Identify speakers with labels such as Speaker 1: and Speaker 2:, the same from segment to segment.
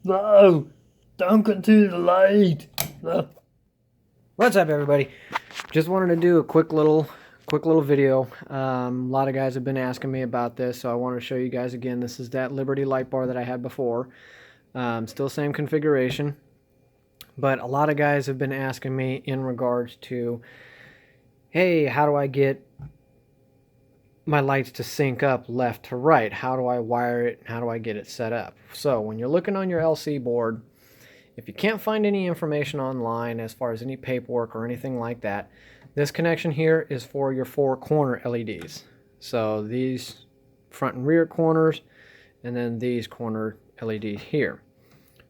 Speaker 1: No, don't continue the light. No. What's up, everybody? Just wanted to do a quick little video. A lot of guys have been asking me about this, so I want to show you guys again. This is that Liberty light bar that I had before. Still same configuration, but a lot of guys have been asking me in regards to, hey, how do I get my lights to sync up left to right? How do I wire it? How do I get it set up? So when you're looking on your LC board, if you can't find any information online as far as any paperwork or anything like that, this connection here is for your 4 corner LEDs. So these front and rear corners, and then these corner LEDs here.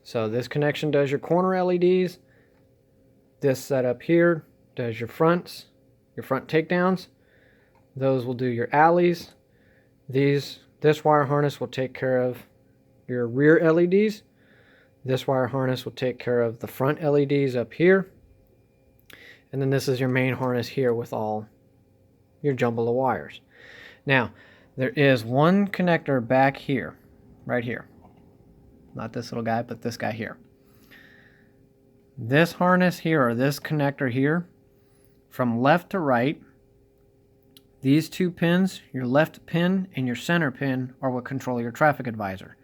Speaker 1: So this connection does your corner LEDs. This setup here does your front takedowns. Those will do your alleys. This wire harness will take care of your rear LEDs. This wire harness will take care of the front LEDs up here. And then this is your main harness here with all your jumble of wires. Now, there is one connector back here, right here. Not this little guy, but this guy here. This harness here, or this connector here, from left to right, these 2 pins, your left pin and your center pin, are what control your traffic advisor.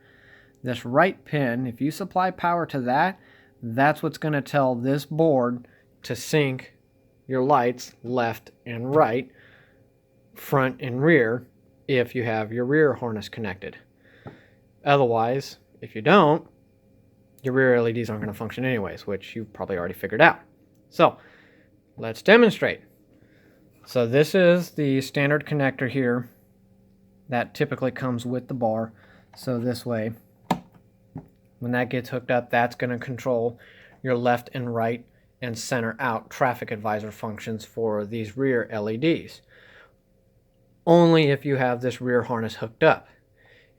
Speaker 1: This right pin, if you supply power to that, that's what's going to tell this board to sync your lights left and right, front and rear, if you have your rear harness connected. Otherwise, if you don't, your rear LEDs aren't going to function anyways, which you've probably already figured out. So, let's demonstrate. So this is the standard connector here that typically comes with the bar. So this way, when that gets hooked up, that's going to control your left and right and center out traffic advisor functions for these rear LEDs. Only if you have this rear harness hooked up.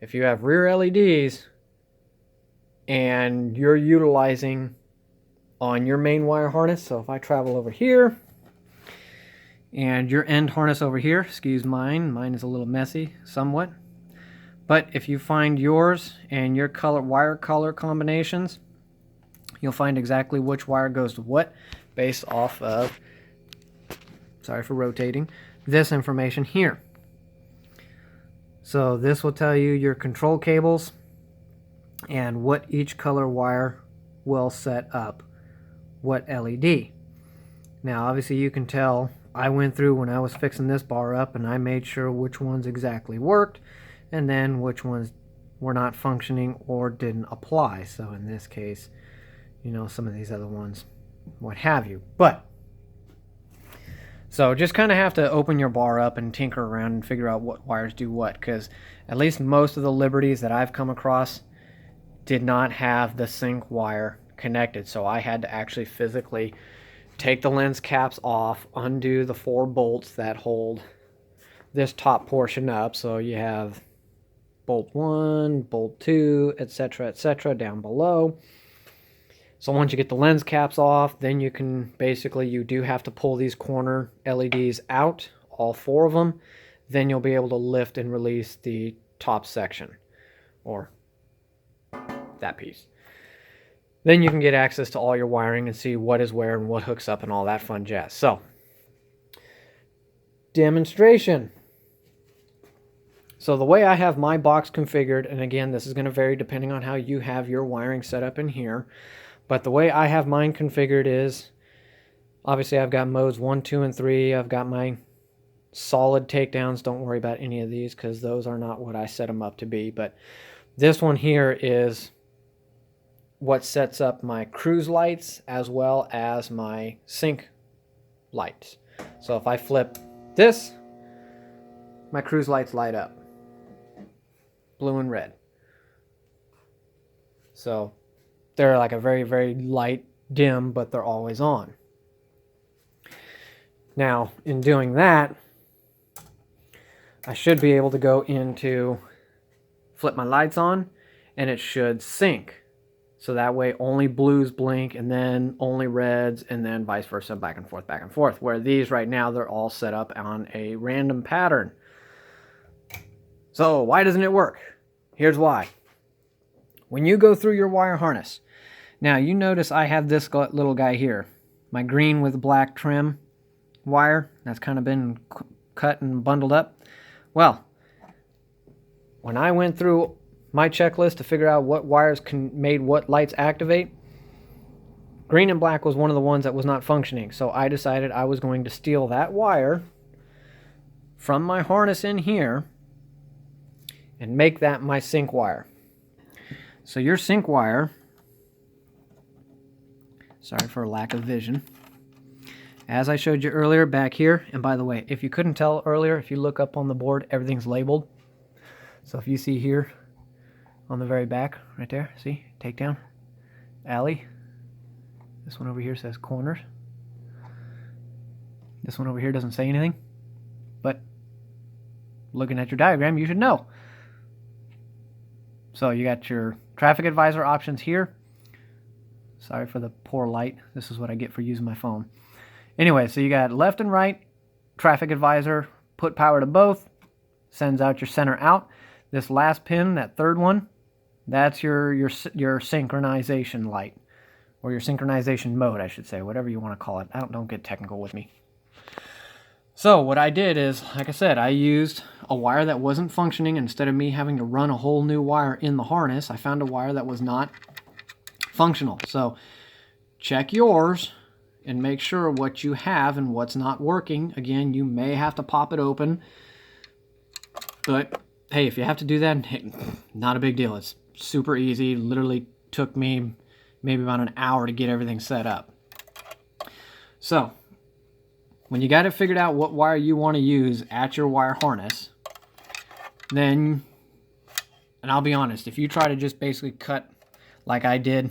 Speaker 1: If you have rear LEDs and you're utilizing on your main wire harness, so if I travel over here, and your end harness over here, excuse mine is a little messy somewhat, but if you find yours and your wire color combinations, you'll find exactly which wire goes to what based off of, sorry for rotating, this information here. So this will tell you your control cables and what each color wire will set up what LED. Now obviously you can tell I went through when I was fixing this bar up and I made sure which ones exactly worked and then which ones were not functioning or didn't apply. So in this case, you know, some of these other ones, what have you. But so just kind of have to open your bar up and tinker around and figure out what wires do what, because at least most of the Liberties that I've come across did not have the sync wire connected. So I had to actually physically take the lens caps off, undo the 4 bolts that hold this top portion up. So you have bolt 1, bolt 2, etc., down below. So once you get the lens caps off, then you can basically, you do have to pull these corner LEDs out, all 4 of them. Then you'll be able to lift and release the top section, or that piece. Then you can get access to all your wiring and see what is where and what hooks up and all that fun jazz. So, demonstration. So the way I have my box configured, and again, this is going to vary depending on how you have your wiring set up in here, but the way I have mine configured is, obviously I've got modes 1, 2, and 3. I've got my solid takedowns. Don't worry about any of these because those are not what I set them up to be. But this one here is what sets up my cruise lights as well as my sync lights. So if I flip this, my cruise lights light up blue and red. So they're like a very, very light dim, but they're always on. Now in doing that, I should be able to go into flip my lights on and it should sync. So that way only blues blink and then only reds and then vice versa, back and forth. Where these right now, they're all set up on a random pattern. So why doesn't it work? Here's why. When you go through your wire harness, now you notice I have this little guy here, my green with black trim wire that's kind of been cut and bundled up. Well, when I went through my checklist to figure out what wires made what lights activate, green and black was one of the ones that was not functioning. So I decided I was going to steal that wire from my harness in here and make that my sync wire. So your sync wire, sorry for a lack of vision, as I showed you earlier back here, and by the way, if you couldn't tell earlier, if you look up on the board, everything's labeled. So if you see here on the very back, right there, see, takedown, alley. This one over here says corners. This one over here doesn't say anything, but looking at your diagram, you should know. So you got your traffic advisor options here. Sorry for the poor light. This is what I get for using my phone. Anyway, so you got left and right, traffic advisor, put power to both, sends out your center out. This last pin, that third one, that's your synchronization light, or your synchronization mode, I should say, whatever you want to call it. Don't get technical with me. So what I did is, like I said, I used a wire that wasn't functioning. Instead of me having to run a whole new wire in the harness, I found a wire that was not functional. So check yours and make sure what you have and what's not working. Again, you may have to pop it open, but hey, if you have to do that, not a big deal. It's super easy. Literally took me maybe about an hour to get everything set up. So when you got it figured out what wire you want to use at your wire harness, then, and I'll be honest, if you try to just basically cut like I did,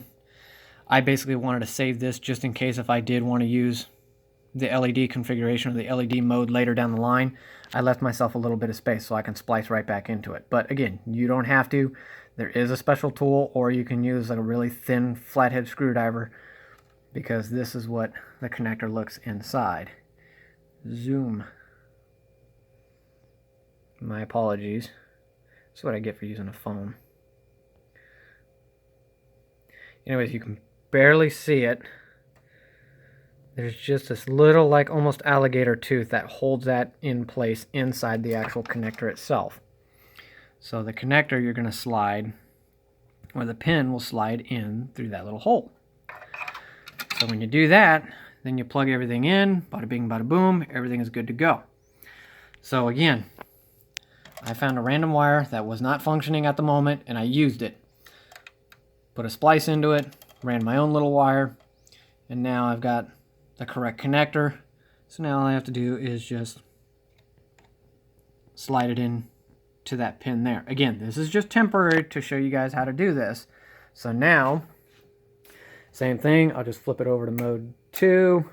Speaker 1: I basically wanted to save this just in case if I did want to use the LED configuration or the LED mode later down the line. I left myself a little bit of space so I can splice right back into it. But again, you don't have to. There is a special tool, or you can use like a really thin flathead screwdriver, because this is what the connector looks inside. Zoom. My apologies. That's what I get for using a phone. Anyways, you can barely see it. There's just this little, like almost alligator tooth that holds that in place inside the actual connector itself. So the connector you're going to slide, or the pin will slide in through that little hole. So when you do that, then you plug everything in, bada bing, bada boom, everything is good to go. So again, I found a random wire that was not functioning at the moment, and I used it. Put a splice into it, ran my own little wire, and now I've got the correct connector. So now all I have to do is just slide it in to that pin there. Again, this is just temporary to show you guys how to do this. So now, same thing, I'll just flip it over to mode 2,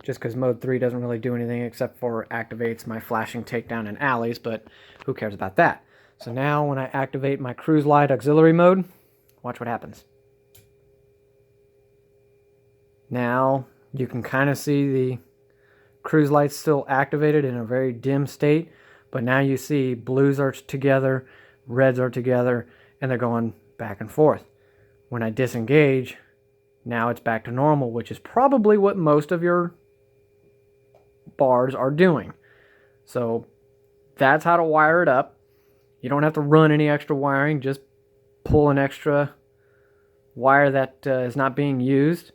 Speaker 1: just because mode 3 doesn't really do anything except for activates my flashing takedown and alleys, but who cares about that? So now when I activate my cruise light auxiliary mode, watch what happens. Now you can kind of see the cruise lights still activated in a very dim state, but now you see blues are together, reds are together, and they're going back and forth. When I disengage, now it's back to normal, which is probably what most of your bars are doing. So that's how to wire it up. You don't have to run any extra wiring, just pull an extra wire that is not being used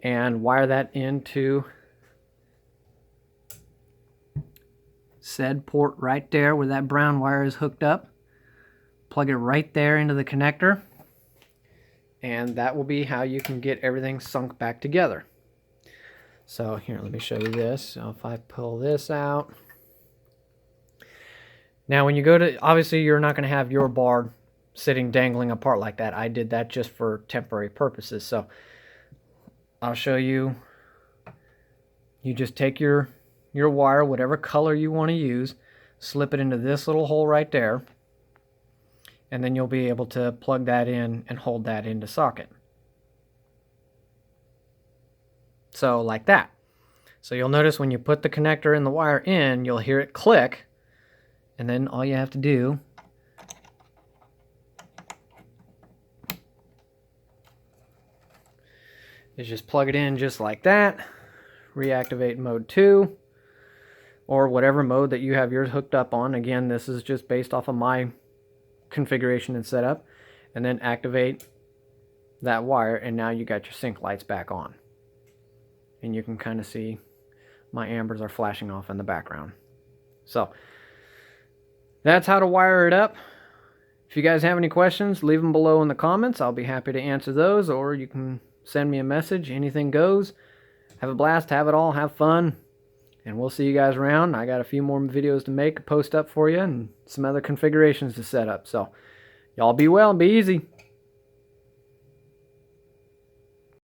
Speaker 1: and wire that into said port right there where that brown wire is hooked up. Plug it right there into the connector, and that will be how you can get everything sunk back together. So here, let me show you this. So if I pull this out, now when you go to, obviously you're not going to have your bar sitting dangling apart like that. I did that just for temporary purposes. So I'll show you. You just take your wire, whatever color you want to use, slip it into this little hole right there, and then you'll be able to plug that in and hold that into socket. So like that. So you'll notice when you put the connector and the wire in, you'll hear it click, and then all you have to do is just plug it in just like that, reactivate mode 2, or whatever mode that you have yours hooked up on. Again, this is just based off of my configuration and setup. And then activate that wire, and now you got your sync lights back on. And you can kind of see my ambers are flashing off in the background. So that's how to wire it up. If you guys have any questions, leave them below in the comments. I'll be happy to answer those, or you can send me a message. Anything goes. Have a blast, have it all, have fun, and we'll see you guys around. I got a few more videos to make, post up for you, and some other configurations to set up. So y'all be well and be easy.